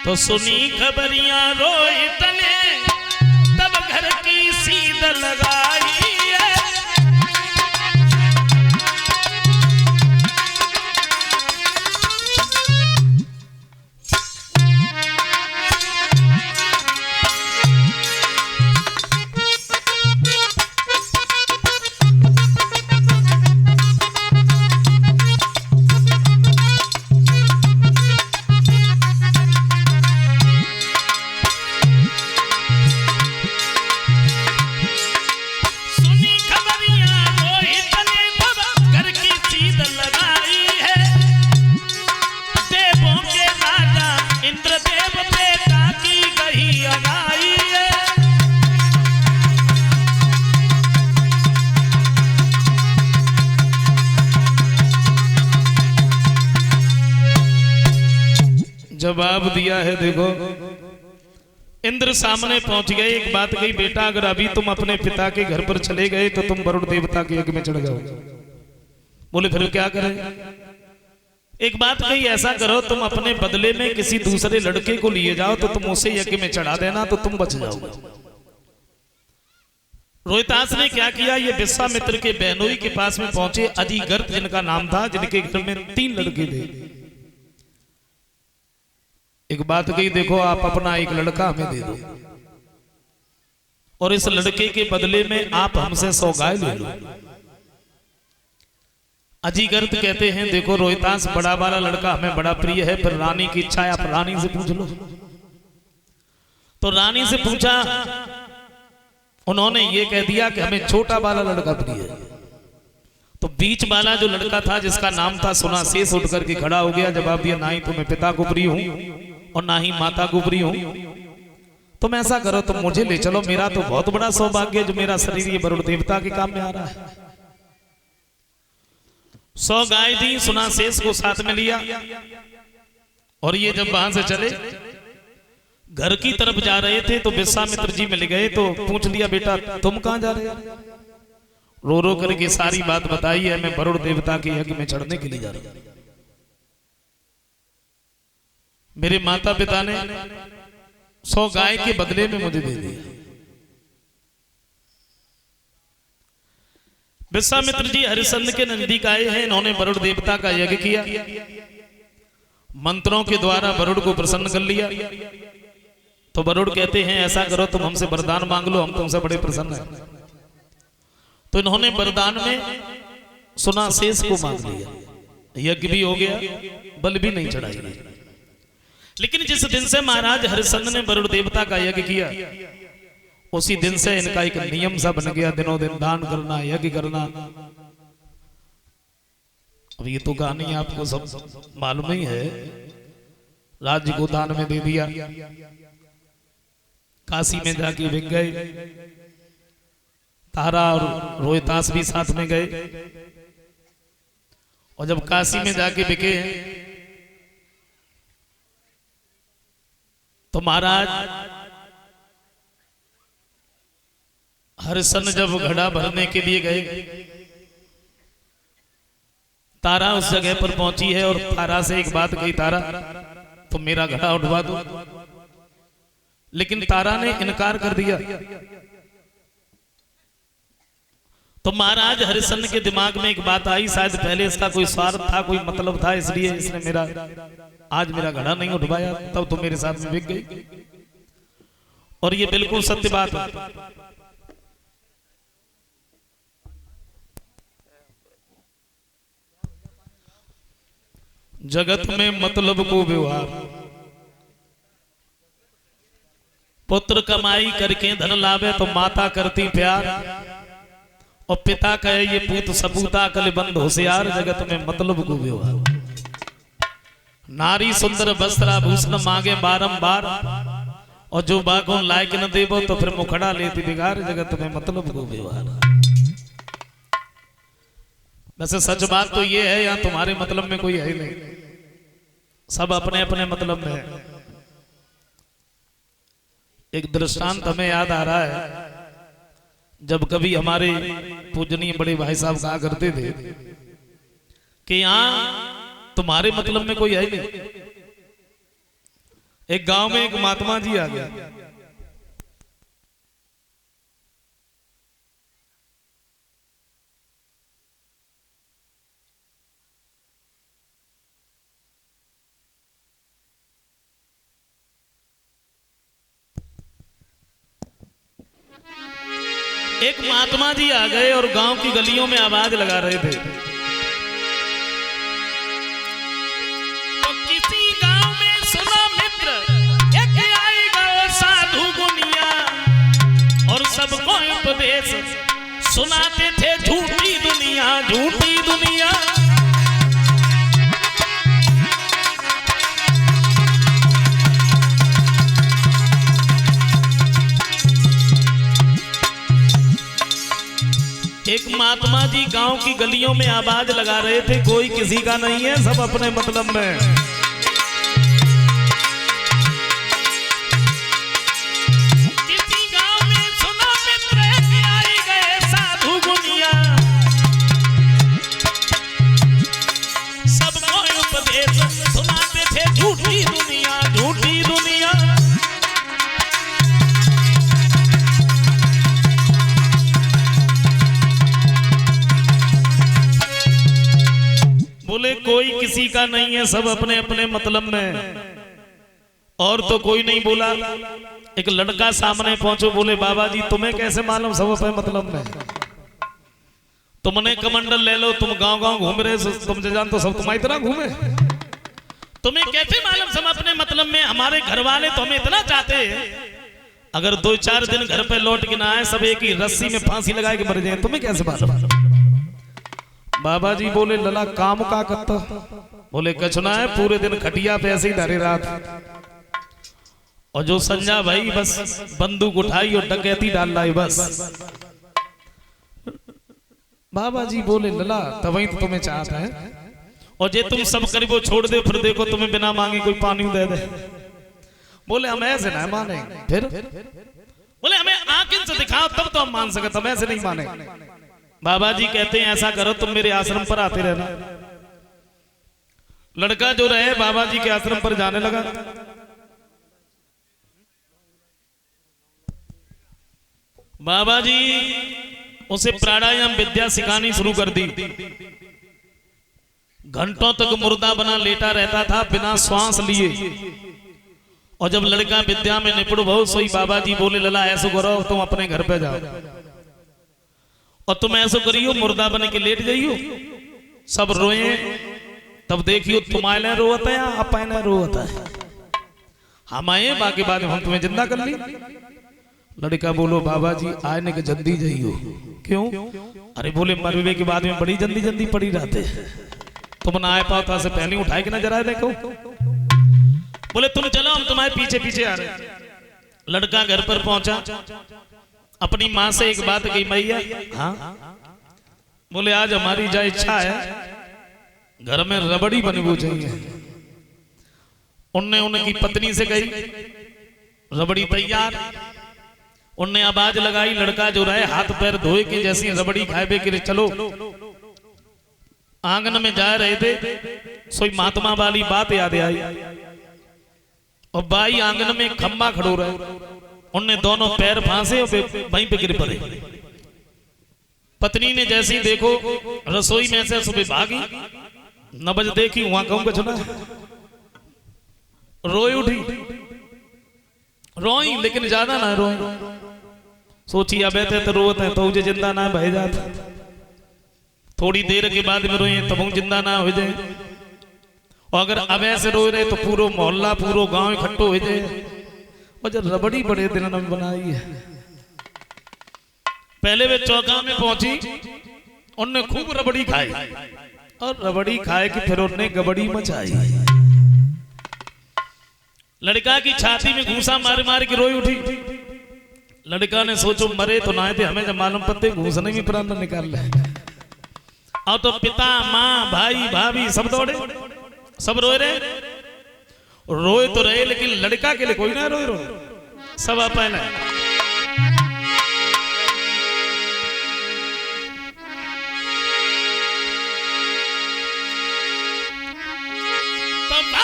तो सुनी खबरियां रोहित ने तब घर की सीध लगाई है। जवाब दिया है। देखो इंद्र सामने पहुंच गए। एक बात कही, बेटा अगर अभी तुम अपने पिता के घर पर चले गए तो तुम वरुण देवता के यज्ञ में चढ़ जाओगे। बोले फिर क्या करें? एक बात कही, ऐसा करो तुम अपने बदले में किसी दूसरे लड़के को लिए जाओ तो तुम उसे यज्ञ में चढ़ा देना तो तुम बच जाओगे। रोहितास ने क्या किया, ये विश्वामित्र के बहनोई के पास में पहुंचे। अजिगर्त जिनका नाम था, जिनके घर में 3 लड़के थे। एक बात कही, देखो आप अपना एक लड़का हमें दे दो और इस लड़के के बदले में आप हमसे 100 गाय ले लो। अजिगर्त कहते हैं, देखो रोहितास बड़ा वाला लड़का हमें बड़ा प्रिय है, फिर रानी की इच्छा है, आप रानी से पूछ लो। तो रानी से पूछा, उन्होंने ये कह दिया कि हमें छोटा वाला लड़का प्रिय है। तो बीच वाला जो लड़का था जिसका नाम था सुना, शेष उठ करके खड़ा हो गया। जवाब दिया, ना ही तुम्हें पिता को प्रिय हूं और ना ही माता को प्रिय हूं। तुम ऐसा करो, तुम मुझे ले चलो। मेरा तो बहुत बड़ा सौभाग्य है जो मेरा शरीर ये वरुण देवता के काम में आ रहा है। 100 गाय दी, सुना शेष को साथ में लिया और ये जब वहां से चले घर की तरफ जा रहे थे तो विश्वामित्र जी मिल गए। तो पूछ लिया, बेटा तुम कहां जा रहे हो? रो रो करके सारी बात बताई है, मैं वरुण देवता के यज्ञ में चढ़ने के लिए जा रहा हूं। मेरे माता पिता ने 100 गाय के बदले में मुझे दे दिया। विश्वामित्र जी हरिश्चंद्र के नजदीक आए हैं। इन्होंने वरुण देवता का यज्ञ किया, मंत्रों के द्वारा वरुण को प्रसन्न कर लिया। तो वरुण कहते हैं, ऐसा करो तुम हमसे वरदान मांग लो, हम तुमसे बड़े प्रसन्न हैं। तो इन्होंने वरदान में सुना शेष को मांग लिया। यज्ञ भी हो गया, बल भी नहीं चढ़ाई गई। लेकिन जिस दिन से महाराज हरिश्चंद्र ने वरुण देवता का यज्ञ किया, उसी दिन से इनका एक नियम सा बन गया, दिनों दिन दान करना, यज्ञ करना। अब ये तो कहानी आपको सब मालूम ही है। राज्य को दान में दे दिया, काशी में जाके बिक गए। तारा और रोहितास भी साथ में गए और जब काशी में जाके बिके तो महाराज हरिश्चंद्र जब घड़ा भरने के लिए गए, तारा उस जगह पर पहुंची है और तारा से एक बात कही, तारा तुम मेरा घड़ा उठवा दो। लेकिन तारा ने इनकार कर दिया। तो महाराज हरिश्चंद्र के दिमाग में एक बात आई, शायद पहले इसका कोई स्वार्थ था, कोई मतलब था, इसलिए इसने आज मेरा घड़ा नहीं उठवाया, तब तो मेरे साथ में बिक गई। और ये बिल्कुल सत्य बात है। जगत में मतलब को व्यवहार, पुत्र कमाई करके धन लावे तो माता करती प्यार, और पिता कहे ये पूत सपूता कलबंद होशियार। जगत में मतलब को व्यवहार, नारी सुंदर वस्त्राभूषण मांगे बारंबार, और जो बागों लायक न देवो तो फिर मुखड़ा लेती बिगार। जगत में मतलब को व्यवहार। वैसे सच बात तो ये है, यहाँ तुम्हारे मतलब में कोई है नहीं, सब अपने अपने मतलब में है। एक दृष्टांत हमें याद आ रहा है, जब कभी हमारे पूजनीय बड़े भाई साहब कहा करते थे कि यहाँ तुम्हारे मतलब में कोई है नहीं, एक गांव में एक महात्मा जी आ गया। एक महात्मा जी आ गए और गांव की गलियों में आवाज लगा रहे थे। तो किसी गांव में सुना मित्र, एक आएगा साधु गुनिया, और सबको उपदेश सुनाते थे झूठी दुनिया, झूठी दुनिया। एक महात्मा जी गांव की गलियों में आवाज लगा रहे थे, कोई किसी का नहीं है, सब अपने मतलब में। किसी गांव में सुना मित्र कि आए गए साधु गुनिया, सबको उपदेश सुनाते थे झूठी दुनिया, झूठी दुनिया। बोले कोई किसी का नहीं है, सब अपने अपने मतलब में। और तो कोई नहीं बोला। एक लड़का सामने पहुंचो, बोले बाबा जी तुम्हें कैसे मालूम सब अपने मतलब में? तुमने कमंडल ले लो, तुम गांव गांव घूम रहे, तुम जान तो सब तुम्हारी तरह घूमे, तुम्हें कैसे मालूम सब अपने मतलब में? हमारे घर वाले तो हमें इतना चाहते हैं, अगर 2-4 दिन घर पे लौट के ना आए, सब एक ही रस्सी में फांसी लगा के मर जाए, तुम्हें कैसे मालूम? बाबा जी बोले लला काम का करता? बोले कछुना है, पूरे दिन खटिया पे ऐसे ही धरे रात, और जो संजा भाई बस बंदूक उठाई और डकैती डाल लाई बस। बाबा जी बोले लला तभी तो तुम्हें चाहता है, और जे तुम सब करीबो छोड़ दे, फिर देखो तुम्हें बिना मांगे कोई पानी दे दे। बोले हम ऐसे ना माने, फिर बोले हमें आंखें से दिखाओ तब तो हम मान सकते, हम ऐसे नहीं माने। बाबा जी कहते हैं ऐसा करो तुम मेरे आश्रम पर आते रहना। लड़का जो रहे बाबा जी के आश्रम पर जाने लगा। बाबा जी उसे प्राणायाम विद्या सिखानी शुरू कर दी। घंटों तक मुर्दा बना लेटा रहता था बिना श्वास लिए, और जब लड़का विद्या में निपुण बहुत सोई, बाबा जी बोले लला ऐसा करो तुम अपने घर पे जाओ, और तुम ऐसा करियो मुर्दा बने के लेट जाइयो, सब रोए, तब देखियो तुम्हारे रोता है अपने रोता है, हम आए बाकी बाद हम तुम्हें जिंदा कर ली। लड़का बोलो बाबा जी आने के जल्दी जाइयो। क्यों? अरे बोले मरवे के बाद में बड़ी जल्दी जल्दी पड़ी रहते, तुम ना आए पाओ से पहले उठाए के ना जरा देखो। बोले तुम चलो हम तुम्हारे पीछे पीछे आ रहे। लड़का घर पर पहुंचा, अपनी माँ से एक बात कही, मैया हाँ? बोले आज हमारी जो इच्छा है घर में रबड़ी बननी चाहिए। उनने उनकी पत्नी से कही रबड़ी तैयार। उनने आवाज लगाई, लड़का जो रहे हाथ पैर धोए के जैसी रबड़ी खाए के लिए चलो। आंगन में जा रहे थे, सोई महात्मा वाली बात याद आई, और बाई आंगन में खम्बा खड़ो रहे, उनने दोनों पैर फांसे और वहीं पे गिर पड़े। पत्नी ने जैसी देखो रसोई में से सुबह भागी, नबज देखी वहां कहूं का चुना, रोई उठी, रोई लेकिन ज्यादा ना रोई। सोची अब तो रोते तो मुझे जिंदा ना बह जाता, थोड़ी देर के बाद में रोए तब जिंदा ना हो जाए, और अगर अब ऐसे रो रहे तो पूरा मोहल्ला पूरा गांव इकट्ठो हो जाए। और जब रबड़ी बड़े दिन में बनाई है, पहले वे चौका में पहुंची, उनने खूब रबड़ी खाई, और रबड़ी खाए कि फिर उनने गबड़ी मचाई। लड़का की छाती में घूसा मार मार के रोई उठी। लड़का ने सोचो मरे तो ना थे, हमें जब मालूम पड़ते घूसने में प्राण निकाल ले। और तो पिता माँ भाई भाभी सब दौड़े, सब रोए रहे, रोए तो रहे लेकिन लड़का के लिए कोई ना रोए, सब अपने